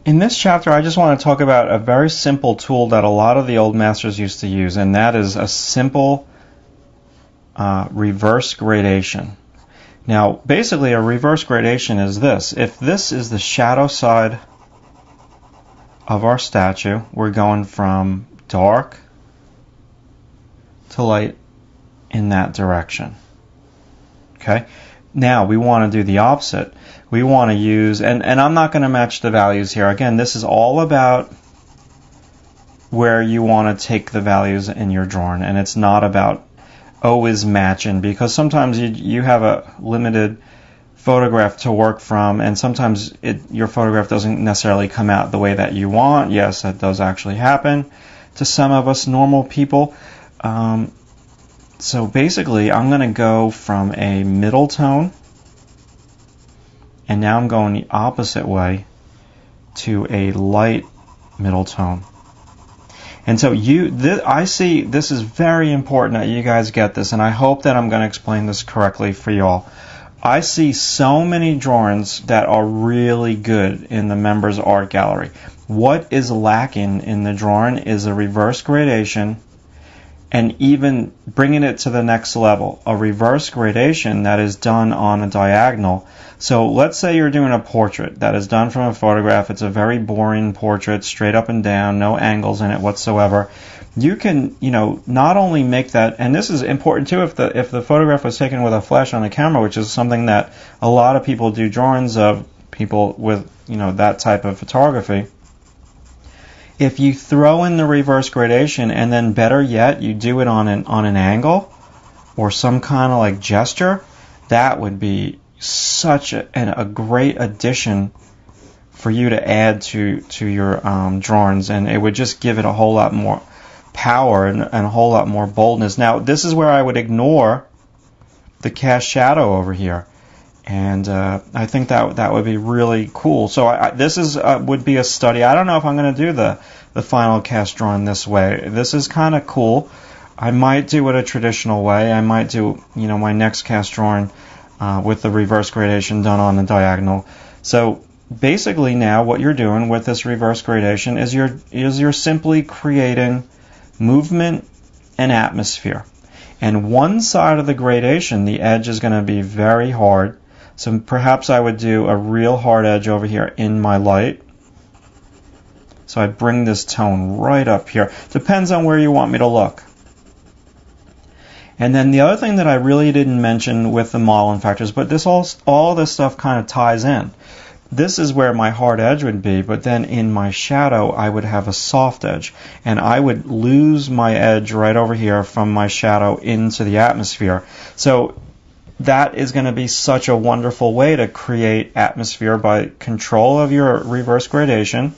In this chapter, I just want to talk about a very simple tool that a lot of the old masters used to use, and that is a simple reverse gradation. Now, basically, a reverse gradation is this. If this is the shadow side of our statue, we're going from dark to light in that direction. Okay? Now, we want to do the opposite. We want to use, and I'm not going to match the values here. Again, this is all about where you want to take the values in your drawing, and it's not about always matching, because sometimes you have a limited photograph to work from, and sometimes your photograph doesn't necessarily come out the way that you want. Yes, that does actually happen to some of us normal people. So basically, I'm going to go from a middle tone, and now I'm going the opposite way to a light middle tone. And so I see this is very important that you guys get this, and I hope that I'm going to explain this correctly for y'all. I see so many drawings that are really good in the members art gallery. What is lacking in the drawing is a reverse gradation, and even bringing it to the next level, a reverse gradation that is done on a diagonal. So let's say you're doing a portrait that is done from a photograph. It's a very boring portrait, straight up and down, no angles in it whatsoever. You can, not only make that, and this is important too, if the photograph was taken with a flash on the camera, which is something that a lot of people do drawings of, people with, that type of photography. If you throw in the reverse gradation, and then better yet, you do it on an angle or some kind of like gesture, that would be such a great addition for you to add to your drawings, and it would just give it a whole lot more power and a whole lot more boldness. Now, this is where I would ignore the cast shadow over here, and I think that would be really cool. So this would be a study. I don't know if I'm going to do the final cast drawing this way. This is kind of cool. I might do it a traditional way. I might do my next cast drawing with the reverse gradation done on the diagonal. So basically now what you're doing with this reverse gradation is you're simply creating movement and atmosphere. And one side of the gradation, the edge is going to be very hard. So perhaps I would do a real hard edge over here in my light. So I bring this tone right up here. Depends on where you want me to look. And then the other thing that I really didn't mention with the modeling factors, but all this stuff kind of ties in. This is where my hard edge would be, but then in my shadow I would have a soft edge, and I would lose my edge right over here from my shadow into the atmosphere. So that is going to be such a wonderful way to create atmosphere by control of your reverse gradation,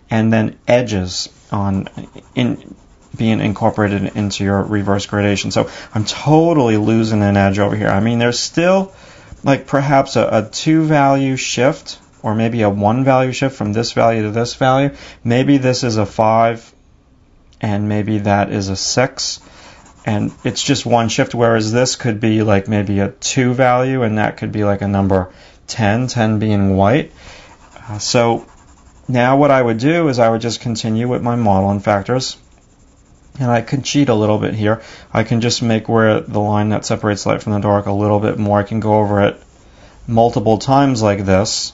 and then edges being incorporated into your reverse gradation. So I'm totally losing an edge over here. I mean, there's still like perhaps a 2-value shift, or maybe a 1-value shift from this value to this value. Maybe this is a 5, and maybe that is a 6, and it's just one shift, whereas this could be like maybe a 2-value, and that could be like a number 10 being white. So now what I would do is I would just continue with my modeling factors. And I can cheat a little bit here. I can just make where the line that separates light from the dark a little bit more. I can go over it multiple times like this.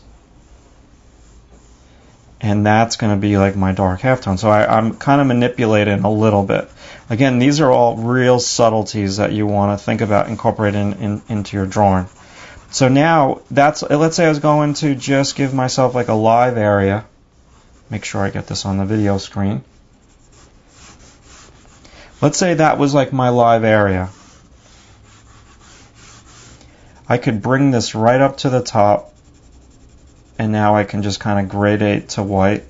And that's going to be like my dark halftone. So I'm kind of manipulating a little bit. Again, these are all real subtleties that you want to think about incorporating into your drawing. So now, let's say I was going to just give myself like a live area. Make sure I get this on the video screen. Let's say that was like my live area. I could bring this right up to the top, and now I can just kind of gradate to white,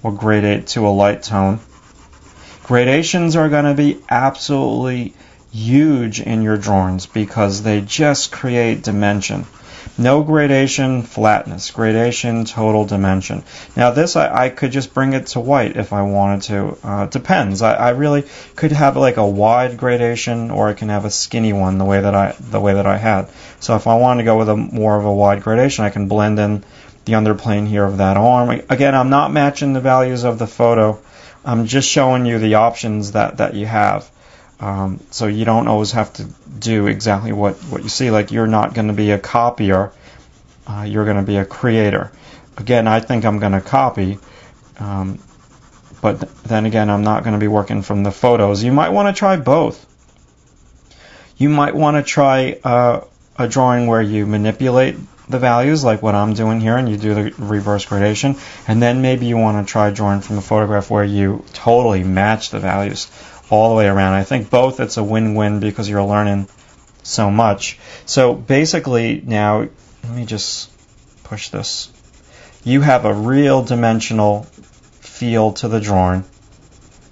or gradate to a light tone. Gradations are going to be absolutely huge in your drawings because they just create dimension. No gradation, flatness. Gradation, total dimension. Now this, I could just bring it to white if I wanted to. Depends. I really could have like a wide gradation, or I can have a skinny one the way that I had. So if I wanted to go with more of a wide gradation, I can blend in the underplane here of that arm. Again, I'm not matching the values of the photo. I'm just showing you the options that you have. So you don't always have to do exactly what you see. Like, you're not going to be a copier. You're going to be a creator. Again, I think I'm going to copy. But then again, I'm not going to be working from the photos. You might want to try both. You might want to try a drawing where you manipulate the values, like what I'm doing here, and you do the reverse gradation. And then maybe you want to try drawing from a photograph where you totally match the values all the way around. I think both, it's a win-win because you're learning so much. So basically now, let me just push this. You have a real dimensional feel to the drawing.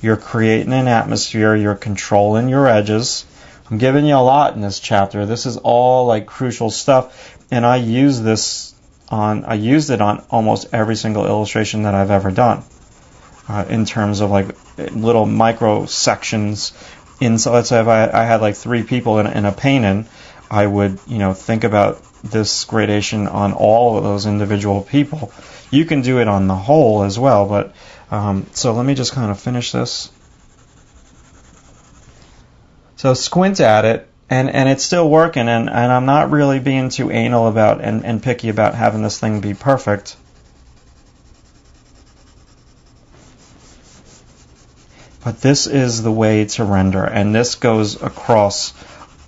You're creating an atmosphere. You're controlling your edges. I'm giving you a lot in this chapter. This is all like crucial stuff, and I used it on almost every single illustration that I've ever done. In terms of like little micro sections. So let's say if I had like 3 people in a painting, I would think about this gradation on all of those individual people. You can do it on the whole as well, but so let me just kind of finish this. So squint at it, and it's still working, and I'm not really being too anal about and picky about having this thing be perfect. But this is the way to render, and this goes across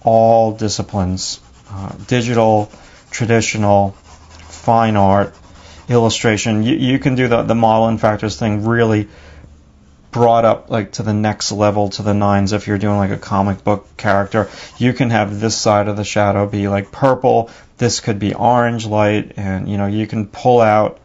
all disciplines. Digital, traditional, fine art, illustration. You can do the model and factors thing really brought up like to the next level, to the 9s. If you're doing like a comic book character, you can have this side of the shadow be like purple, this could be orange light, and you can pull out.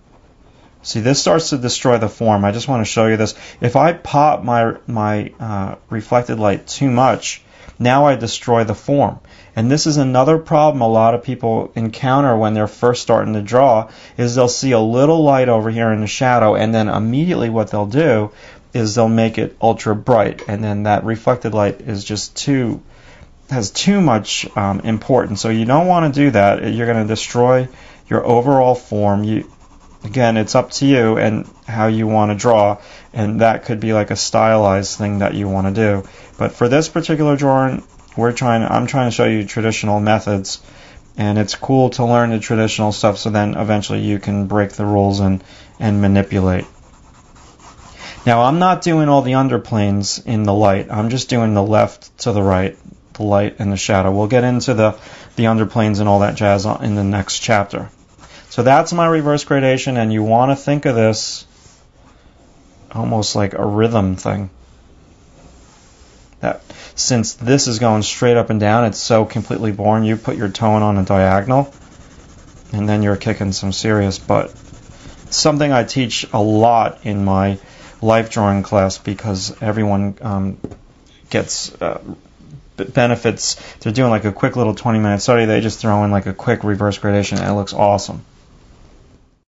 See, this starts to destroy the form. I just want to show you this. If I pop my reflected light too much, now I destroy the form. And this is another problem a lot of people encounter when they're first starting to draw, is they'll see a little light over here in the shadow, and then immediately what they'll do is they'll make it ultra bright, and then that reflected light is just has too much importance. So you don't want to do that. You're going to destroy your overall form. Again, it's up to you and how you want to draw, and that could be like a stylized thing that you want to do. But for this particular drawing, I'm trying to show you traditional methods, and it's cool to learn the traditional stuff so then eventually you can break the rules and manipulate. Now, I'm not doing all the underplanes in the light. I'm just doing the left to the right, the light and the shadow. We'll get into the underplanes and all that jazz in the next chapter. So that's my reverse gradation, and you want to think of this almost like a rhythm thing. That since this is going straight up and down, it's so completely boring. You put your tone on a diagonal, and then you're kicking some serious butt. It's something I teach a lot in my life drawing class because everyone gets benefits. They're doing like a quick little 20-minute study. They just throw in like a quick reverse gradation, and it looks awesome.